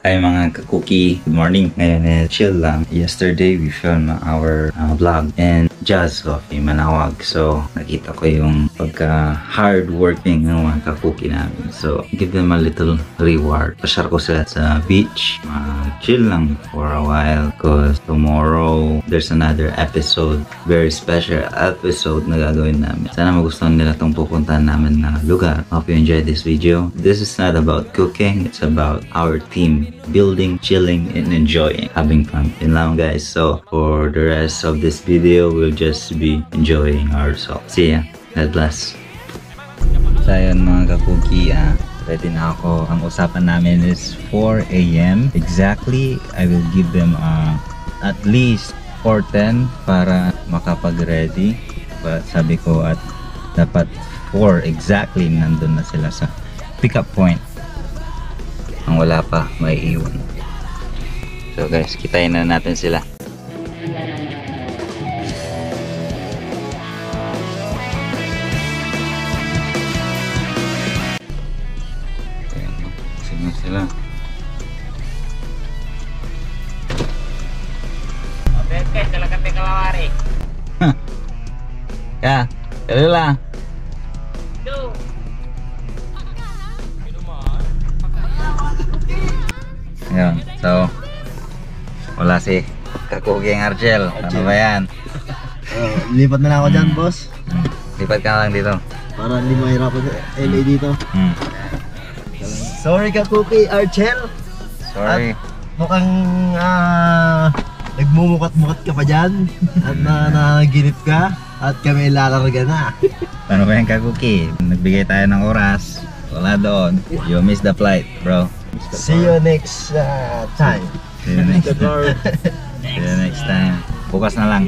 Hi mga kakuki, good morning. Ngayon chill lang. Yesterday we filmed our vlog and Jazz Coffee Manawag. So nakita ko yung pagka hard working ng mga kakuki namin. So give them a little reward. Pasyar ko sila sa beach. Chill lang for a while because tomorrow there's another episode. Very special episode na gagawin namin. Sana magustuhan nila tong pupuntahan namin na lugar. Hope you enjoyed this video. This is not about cooking. It's about our team. Building, chilling, and enjoying, having fun. Yun lang guys. So for the rest of this video, we'll just be enjoying ourselves. See ya. God bless. So yun mga kakuki, ready na ako. Ang usapan namin is 4 AM. Exactly, I will give them at least 4:10 para makapag-ready. But sabi ko at dapat 4 exactly nandun na sila sa pick-up point. Ang wala pa, may iwan. So guys, kitain na natin sila. Ayan, sila. Okay, sila kami kalawari. Kaya, kaya lang. Ayun, so wala si Kakuging Argel. Ano ba yan? Lipat na lang ako dyan, boss. Lipat ka lang dito. Para hindi mahirapan sa LA dito. Sorry ka, Cookie Archel. Sorry. Mukhang nagmumukat-mukat ka pa dyan. At nanaginip ka. At kami lalarga na. Paano ba yan, Kakuki? Nagbigay tayo ng oras. Wala doon. You missed the flight, bro. See you next time. See you next time. See you next time. Bukas na lang.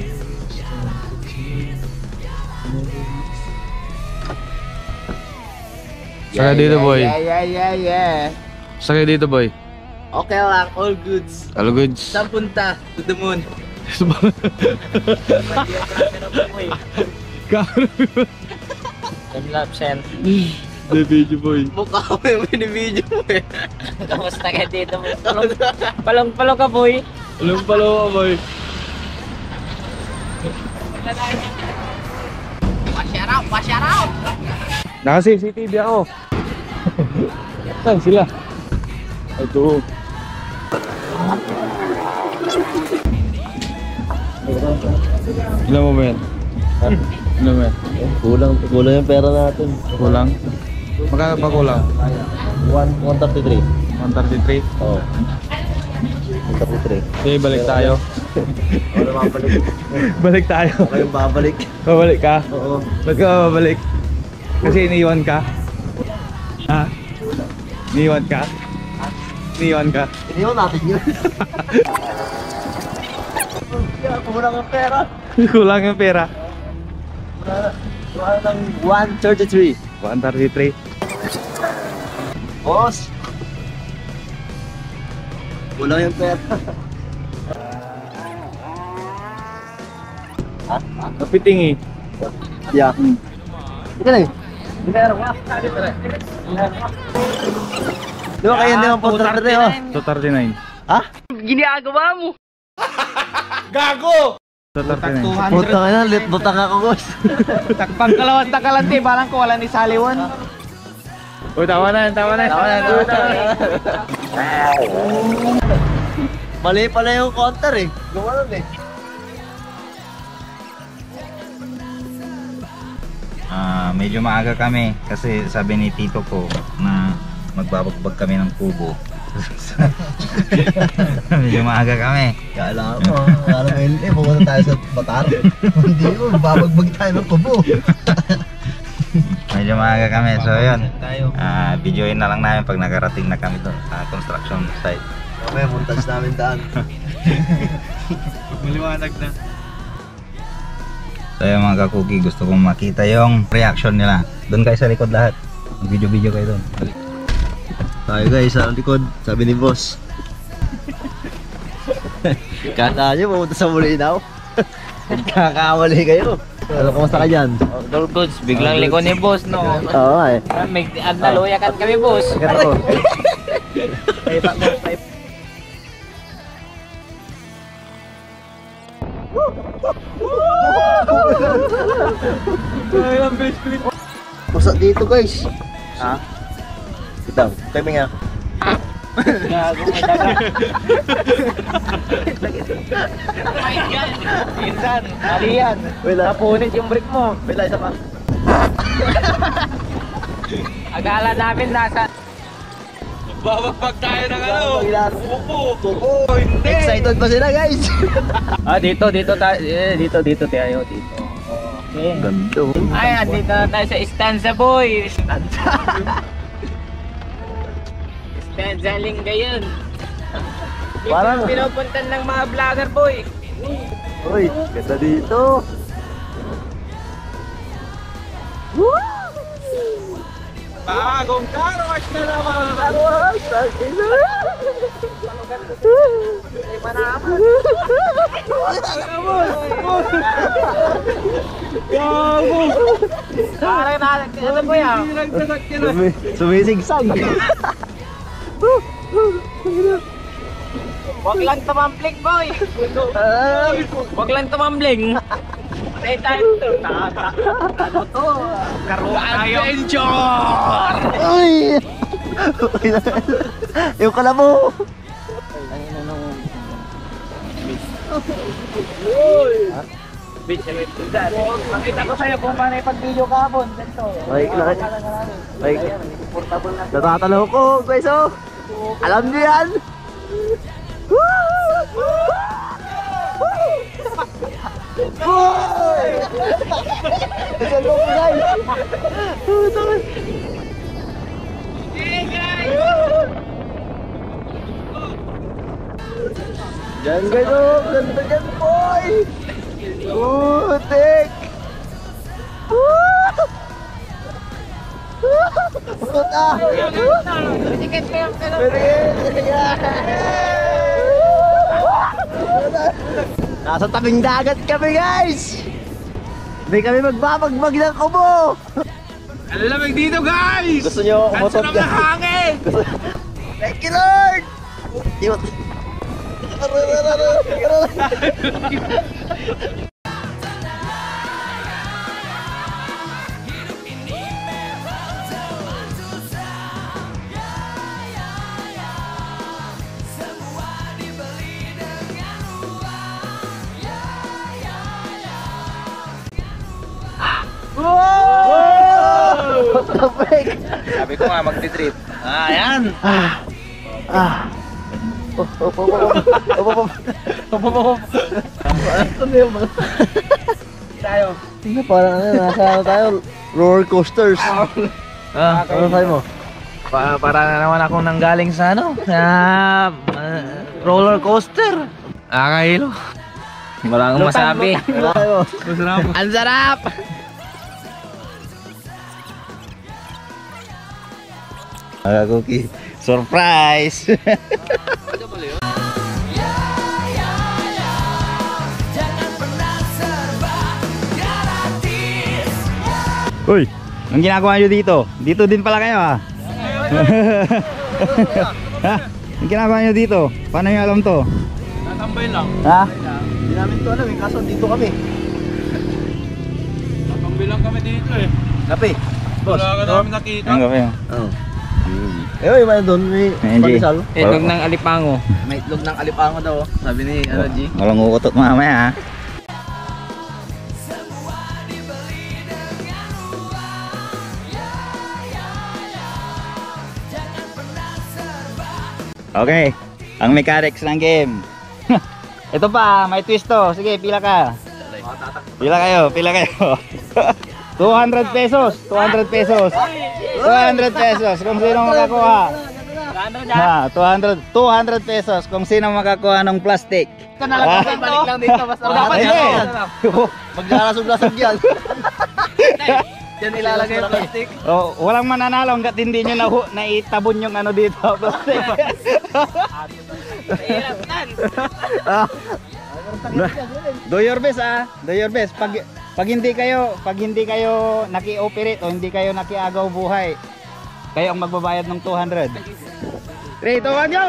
Saka dito, boy. Yeah. Saka dito, boy. Okay lang, all goods. All goods. Saan punta? To the moon. Time-lapse. The video, boy. Mukha ko yung video mo eh. Kamusta ka dito? Palong-palong ka, boy. Alam pala ko, boy. Wash out! Naka-CCTV ako. Saan sila? Ito. Ilan mo ba yan? Ilan mo yan? Kulang yung pera natin. Kulang? Magkano ba kulang? 133. 133? Oo. 133. Sige, balik tayo. Wala mabalik. Balik tayo. Kayong babalik. Babalik ka? Oo. Ba't ka babalik? Kasi iniwan ka? Ha? Iniwan ka? Iniwan ka? Iniwan natin yun. Kulang yung pera. Kulang yung pera. Wala ng 133. 133. Boss! Kulang yung pera. Kapiting eh. Yeah. Ika na eh. Di ba kayo hindi mo punta rin oh? 239. Ha? Ginagawa mo! Gago! 239. Puta ka na, butang ako boss. Takpang kalawat na kalante, parang ko wala ni Saliwan. Uy, tawa na. Mali pala yung counter eh. Gumanon eh. Medyo maaga kami kasi sabi ni tito ko na magbabagbag kami ng kubo. Medyo maaga kami. Kala mo pupunta tayo sa Batar. Hindi mo, babagbag tayo ng kubo. Medyo maaga kami. So yun, videoin na lang namin pag nakarating na kami doon sa construction site. Okay, muntas namin daan. Maliwanag na. So yung mga kakuki, gusto kong makita yung reaction nila. Doon kayo sa likod lahat. Video kayo doon. Tayo guys, sa likod, sabi ni boss. Kala nyo, pumunta sa Mulinaw. Kakamali kayo. Ano, kumusta ka dyan? All goods, biglang liko ni boss, no? Oo nga eh. May naluyakan kami, boss. Ikaw ako. Ay, ang best friend. Pusa dito guys. Ha? Ito, kami nga. Gago may daga. Minsan, mali yan. Wala. Napunit yung brick mo. Wala, isa pa. Agala namin nasa... Babagpag tayo ng ano. Kuko. Excited pa sila guys. dito tayo dito. Okay. Ganda. Ay, andito na tayo sa Stanza Boy. Stanza Lingayen. Parang- Dito pinupuntan ng mga vlogger boy. Uy, ganda dito. Bagong carwash na naman. Parang ano po yan? Sumisigsag. Wag lang tumambling boy. Wag lang tumambling. Patay tayo to. Ano to? Karuan tayo. Uy! Yung kalamo. Makita ko sa'yo kung paano ipag-video kahapon. Ganito. Portable na. Natatalo ko, guys oh. Alam niyo yan. Isa ko po guys. Diyan guys oh, ganda dyan boy. Putik. Puta. Ticket kayo. Nasa tabing dagat kami guys. Hindi kami magbabagbag ng kubo. Ang lamig dito guys. Gusto nyo Ang umutot sarap ng hangin. Thank you Lord. Yun. What the freak? Sabi ko nga magti-trip. Ayan. Tayo. Tingnan parang nasa ano tayo, roller coasters. Ano tayo mo? Para na naman akong nanggaling sa ano, roller coaster. Akahilo. Wala akong masabi. Ano tayo mo? Masarap. Ang sarap! Mga cookie, surprise! Uy, ang ginagawa nyo dito? Dito din pala kayo ha? Ha? Ang ginagawa nyo dito? Paano nyo alam to? Tatambay lang. Ha? Hindi namin to alam eh, kaso dito kami. Tatambay lang kami dito eh. Kape, boss. Wala ka namin nakita. Ang kape. Oo. Eh, may doon, may Angie. pandesal. Itlog ng alipango. May itlog ng alipango daw, sabi ni G. Walang uutot mamaya ha? Okay, ang mechanics ng game. Ito pa, may twist to. Sige, pila ka. Pila kayo. 200 pesos. 200 pesos. 200 pesos kung sino makakuha. Ano Ha, 200 pesos kung sino makakuha ng plastic. Ito na lang kasi balik lang dito. Basta dapat Hindi. Maglalasog-lasog yan. Yan ilalagay yung plastic. Oh, walang mananalo hanggat hindi nyo naitabon yung ano dito. Plastic. Hirap yan. Do your best do your best. Pag hindi kayo naki-operate o hindi kayo nakiagaw buhay, kayo ang magbabayad ng 200. 3, 2, 1, go!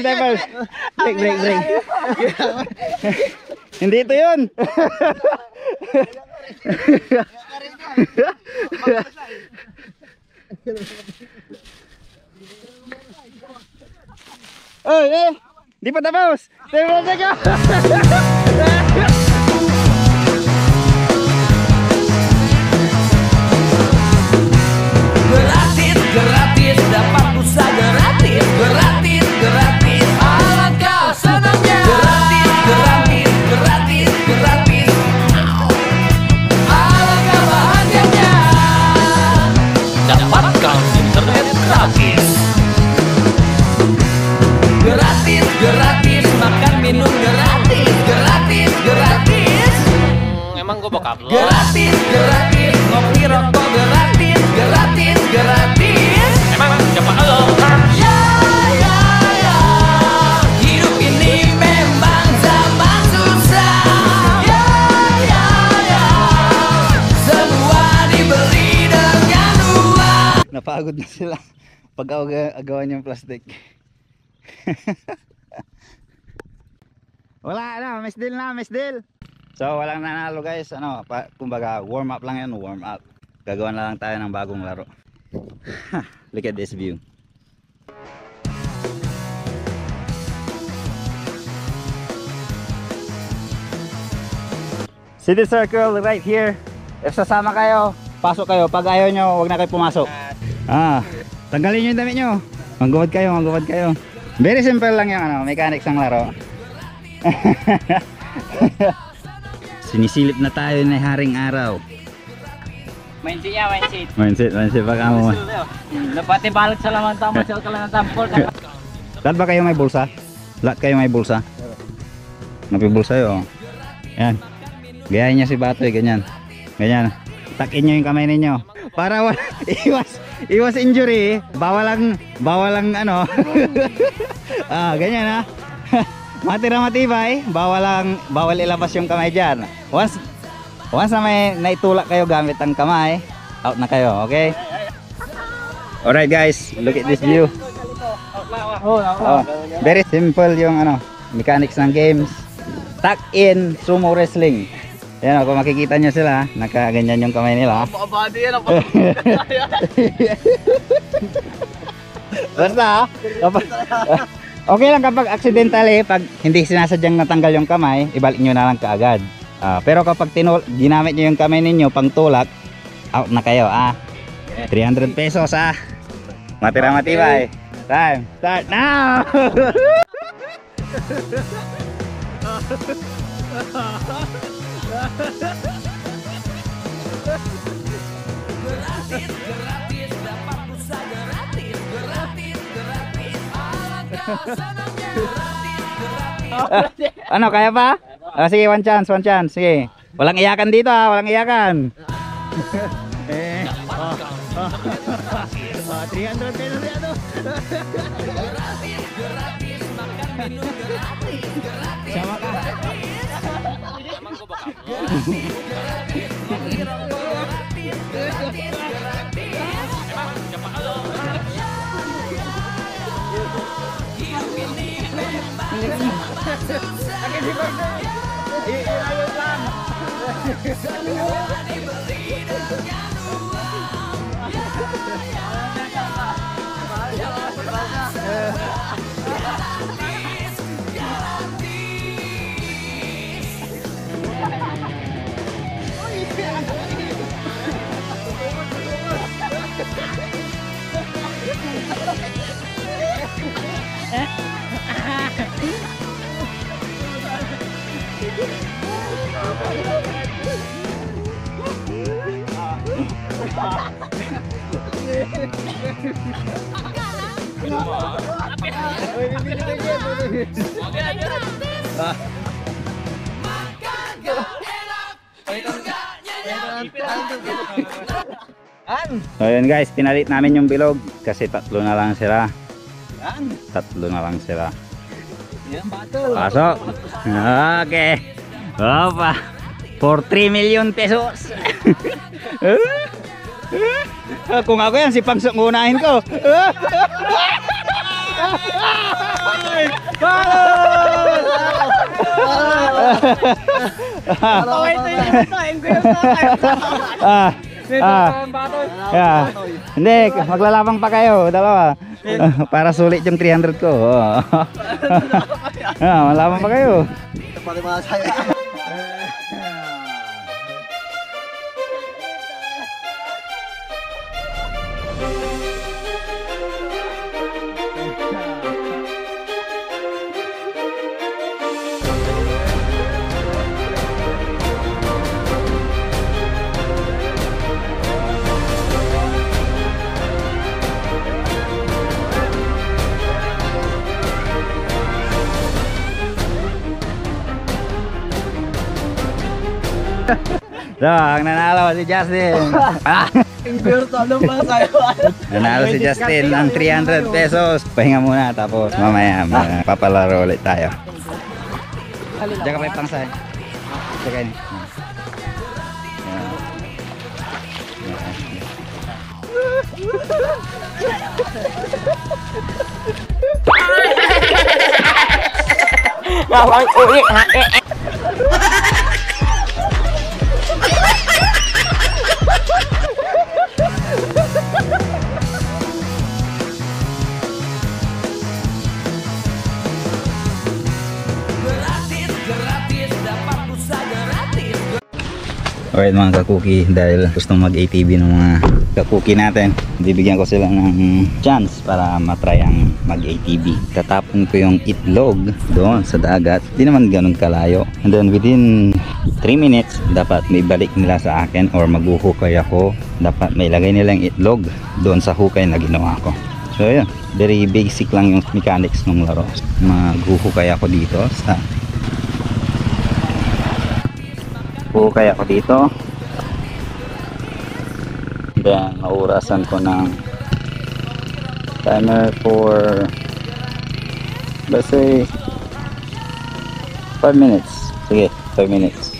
diapers. Break. Hindi ito yun. Oy, di pa tapos. Teka. Gratis, dapat pulsa gratis. Alangkah senangnya. Gratis. Alangkah bahagianya. Dapatkan internet gratis. Gratis, makan minum gratis. Emang gue bokap lo. Gratis, ngopi rokok gratis. Emang siapa lo? Ya. Hidup ini memang zaman susah. Ya. Semua dibeli dengan uang. Napagod na sila pag agawan yung plastic. Wala na, miss deal. So walang nanalo guys, kumbaga warm up lang yan, warm up. Gagawa na lang tayo ng bagong laro. Look at this view. City circle right here. If sasama kayo, pasok kayo. Pag ayaw nyo, huwag na kayo pumasok. Tanggalin nyo yung damit nyo. Manggubad kayo. Very simple lang yung mechanics ng laro. Sinisilip na tayo na haring araw. Mindset baka mo. Dapat ibalik sa laman tama sa kalan ng tampol. Lahat ba kayo may bulsa? Lahat kayo may bulsa? Napibulsa yun. Yan. Gayahin nyo si Batoy, ganyan. Takin nyo yung kamay ninyo. Para iwas injury. Bawal lang ganyan ha. Matira matibay. Bawal ilabas yung kamay dyan. Once na may naitulak kayo gamit ang kamay, out na kayo, okay? Alright guys, look at this view. Very simple yung mechanics ng games. Tuck in sumo wrestling. Yan, kung makikita nyo sila, nakaganyan yung kamay nila. Basta okay lang kapag accidentally, pag hindi sinasadyang natanggal yung kamay, ibalik nyo na lang kaagad. Pero kapag ginamit nyo yung kamay ninyo pang tulak, out na kayo 300 pesos Matira matibay. Time, start now. Gratis, dapat pulsa gratis. Alangkah senangnya. Kaya pa? Sige, one chance. Sige. Walang iyakan dito walang iyakan. 300 pesos yan Gratis, makan minum gratis. Sama ka. Emang gue bokap lo. Ngopi rokok gratis. Emang siapa lo? Hidup ini memang zaman susah. Semua dibeli dengan uang. So yun guys, pinalit namin yung bilog kasi tatlo na lang sila. Pasok. Okay. Opa. For 3 million pesos. Kung ako yan, si Pangsok unahin ko. Yeah. Hindi, maglalabang pa kayo, dalawa. Para sulit yung 300 ko. Malabang pa kayo. So, ang nanalo si Justin. Nanalo si Justin ng 300 pesos. Pahinga muna tapos mamaya papalaro ulit tayo. Diyan ka pa yung pangsay. Diyan ka yun. Alright mga kakuki, dahil gustong mag-ATV ng mga kakuki natin, bibigyan ko sila ng chance para matry ang mag-ATV. Tatapon ko yung itlog doon sa dagat, di naman ganun kalayo, and then within 3 minutes dapat may balik nila sa akin or maghuhukay ako. Dapat may lagay nilang itlog doon sa hukay na ginawa ko. So yun, very basic lang yung mechanics ng laro. Maghuhukay ako dito sa hukay ako dito, then maurasan ko ng timer for let's say 5 minutes. Sige, 5 minutes,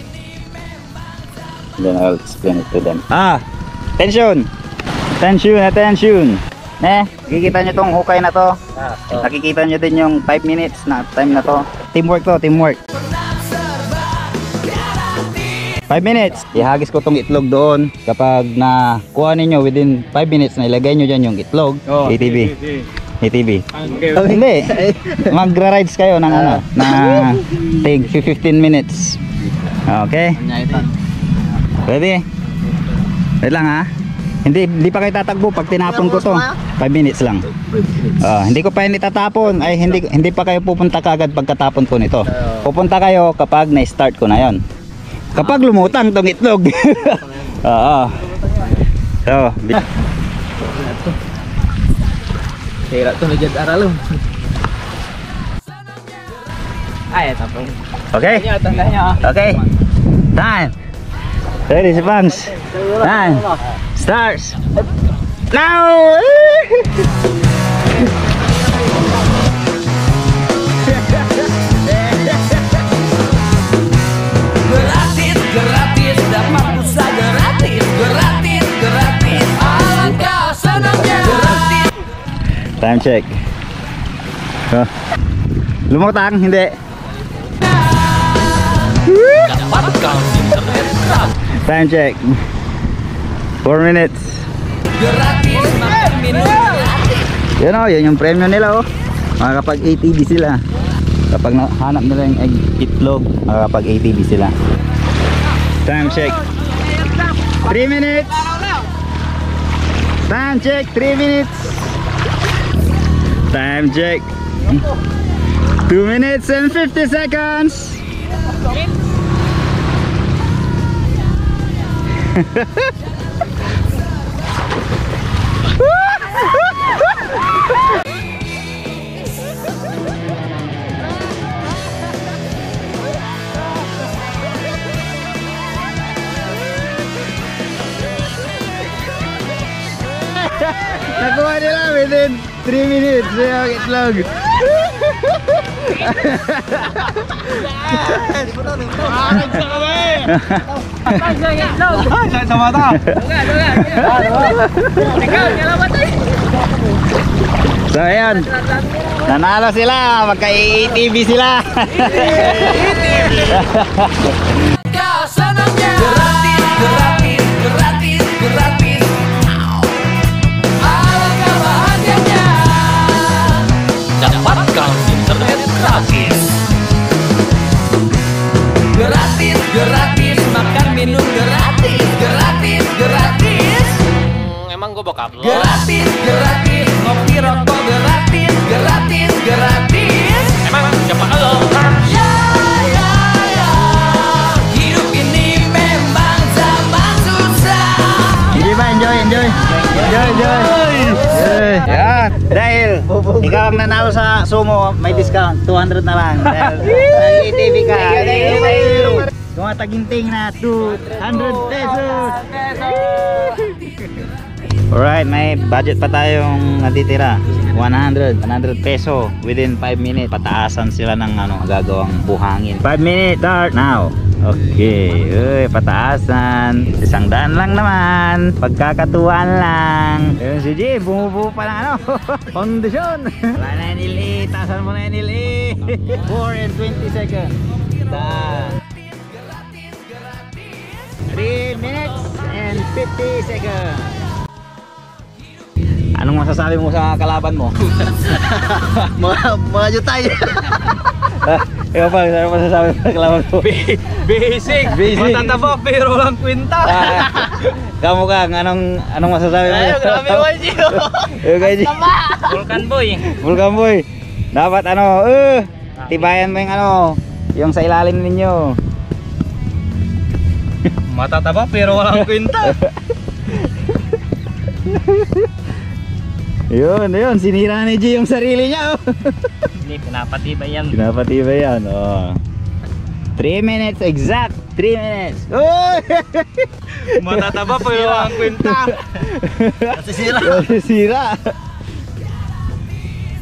then I'll explain it to them. Attention, attention. Nakikita nyo tong hukay na to, nakikita nyo din yung 5 minutes na time na to. Teamwork to, teamwork. 5 minutes, ihagis ko tong itlog doon. Kapag nakuha ninyo within 5 minutes na ilagay nyo dyan yung itlog, ATV. ATV. Hindi, magra-rides kayo ng ano, na take 15 minutes. Okay? Ready? Wait lang ha. Hindi pa kayo tatakbo pag tinapon ko to. 5 minutes lang. Hindi ko pa hindi tatapon. Ay hindi pa kayo pupunta kagad pagkatapon ko nito. Pupunta kayo kapag na-start ko na 'yon. Kapag lumutang tong itlog. Oo. So, Kira to na dyan aral. Ay, tapos. okay? Okay. Time. Ready si Bangs. Time. Starts. Now. Gratis, dapat pulsa gratis. Gratis, alangkah senangnya. Gratis. Time check. Lumutang, hindi. Dapatkan internet gratis. Time check. 4 minutes. Gratis, makan minum gratis. Yan o, yan yung premyo nila o. Makakapag ATV sila. Kapag hanap nila yung itlog, makakapag ATV sila. Time check. 3 minutes. Time check. 3 minutes. Time check. 2 minutes and 50 seconds. Nakuha nila within 3 minutes yung itlog. Sa mata. So So ayan, nanalo sila, magka-ATV sila. Kasananya gratis, gratis, gratis, gratis. Alangkah bahagianya dapatkan internet gratis. Gratis, gratis, makan minum gratis, gratis, gratis. Emang gue bokap lo? Gratis, gratis, ngopi rokok gratis, gratis, gratis. Emang siapa lo? Ya, ya, ya. Hidup ini memang zaman susah. Enjoy ba? Enjoy. Yan. Dahil ikaw ang nanalo sa sumo, may discount. 200 na lang. Dahil nag-ATV ka. Tumataginting na 200 pesos. Alright, may budget pa tayong natitira. 100 peso within 5 minutes. Pataasan sila ng gagawang buhangin. 5 minutes start now. Okay, pataasan. 100 lang naman. Pagkakatuan lang. Ayun si Jim, bumubuo pa ng kondisyon. Wala na yung LA, taasan mo na yung LA. 4 and 20 seconds. Done. 3 minutes and 50 seconds. Anong masasabi mo sa kalaban mo? Mga jutay. Ikaw pa, ano masasabi mo sa kalaban mo? Basic. Matataba pero walang kwenta. Kamu Kang, anong masasabi mo? Ay, grabe mo Gio. Vulcan boy. Vulcan boy. Dapat tibayan mo yung sa ilalim ninyo. Matataba pero walang kwenta. Yun, sinira ni G yung sarili niya. Hindi, pinapatibay yan. Pinapatibay yan, 3 minutes exact, 3 minutes. Oh! Matataba pero walang kwenta. Sira.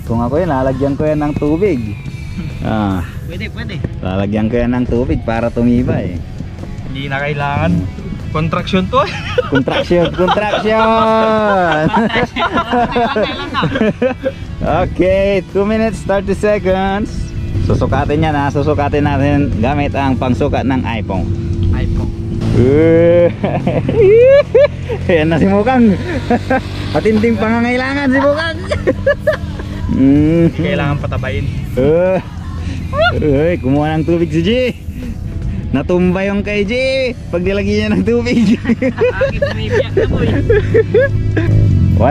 Kung ako lalagyan ko yan ng tubig. Pwede. Lalagyan ko yan ng tubig para tumibay. Hindi na kailangan. Contraction to. Contraction. Okay, 2 minutes 30 seconds. Susukatin yan susukatin natin gamit ang pangsukat ng iPhone. Yan na si Mukang. Matinding pangangailangan si Mukang. Kailangan patabayin. Kumuha ng tubig si G. Natumba yung kay G pag nilagyan niya ng tubig. 1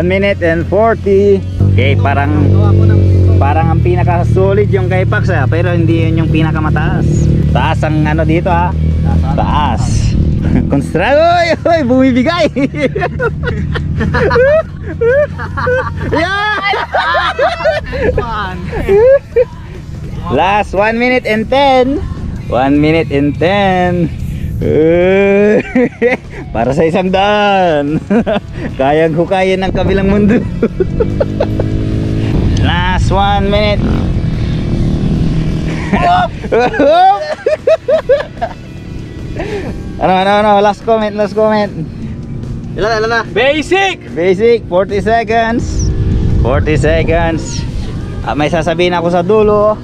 minute and 40. Okay, parang ang pinaka-solid yung kay Pax pero hindi yun yung pinakamataas. Taas ang dito Taas. Konstrado, bumibigay. Last 1 minute and 10. 1 minute and 10. Para sa 100. Kayang hukayin ng kabilang mundo. Last 1 minute. Ano, last comment. Ilan na? Basic. 40 seconds. May sasabihin ako sa dulo.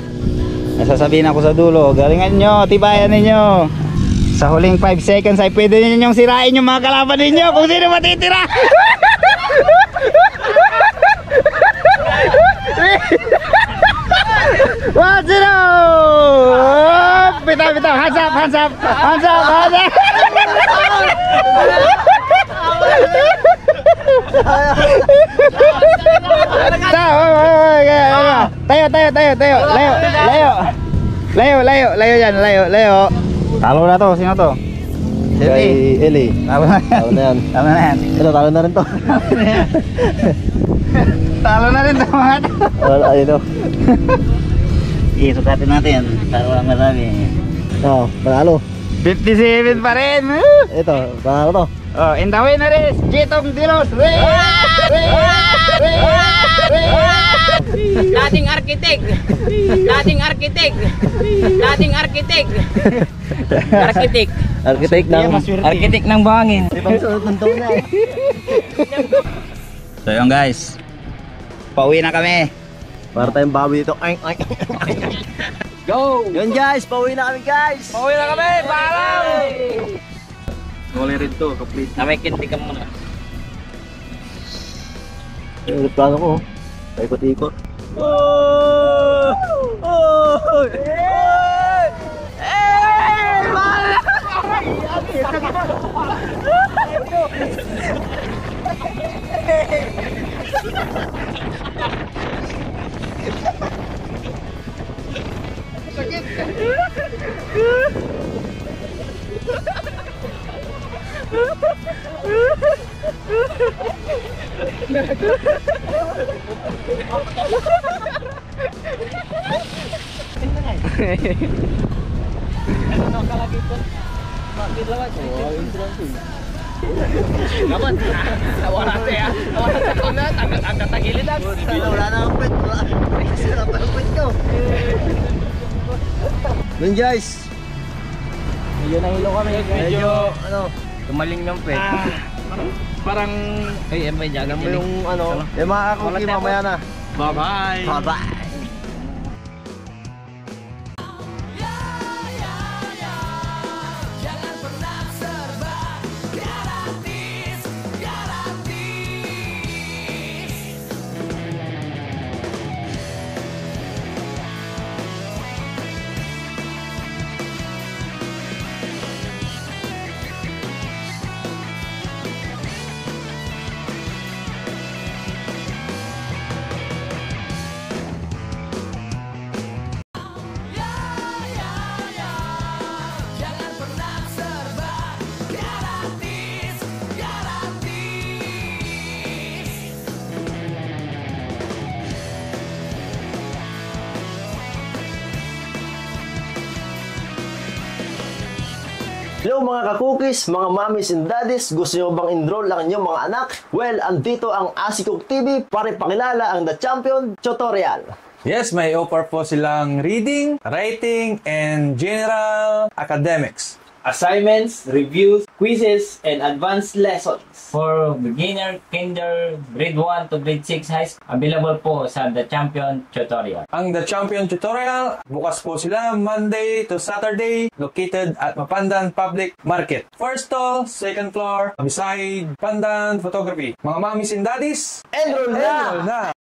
Galingan nyo, tibayan ninyo. Sa huling 5 seconds ay pwede ninyong sirain yung mga kalaban ninyo kung sino matitira. One, zero. Bitaw. Hands up. Tayo. Layo dyan. Talo na to. Sino to? Eli. Talo na yan. Ito, talo na rin to. Talo na rin to mga to. Ayun o. Sukatin natin. Talo lang masabi. Panalo. 57 pa rin. Ito, panalo to. And the winner is Jitong Dilos. Dating arkitek. Arkitek ng buhangin. Ibang sunod ng taon na eh. So yun guys, Pauwi na kami. Para tayong bawi dito. Ay. Go! Yun guys, pauwi na kami guys. Pauwi na kami! Paalam! Wala rin to, complete. Namikinti ka muna. Yung plano ko. Paikot-ikot. Oh! Oh! Naman! Nawala siya! Nawala siya ko na! Ang tatagilid lang! Wala na ang pet. Sarap ang pet ko. Yun guys. Medyo nahilo kami. Medyo ano. Tumaling ng pet. Parang... Ay, may Alam jagan mo yung ano. Eh mga kakuki mamaya na. Bye-bye! Bye-bye. Jangan pernah serba gratis, gratis. Jangan pernah serba gratis, gratis. Hello mga kakukis, mga mommies and daddies, gusto nyo bang enroll ang inyong mga anak? Well, andito ang Asikok TV para ipakilala ang The Champion Tutorial. Yes, may offer po silang reading, writing, and general academics. Assignments, reviews, quizzes, and advanced lessons. For beginner, kinder, grade 1 to grade 6 high school, available po sa The Champion Tutorial. Ang The Champion Tutorial, bukas po sila Monday to Saturday, located at Mapandan Public Market. First stall, second floor, beside Pandan Photography. Mga mommies and daddies, Enroll na! enroll na!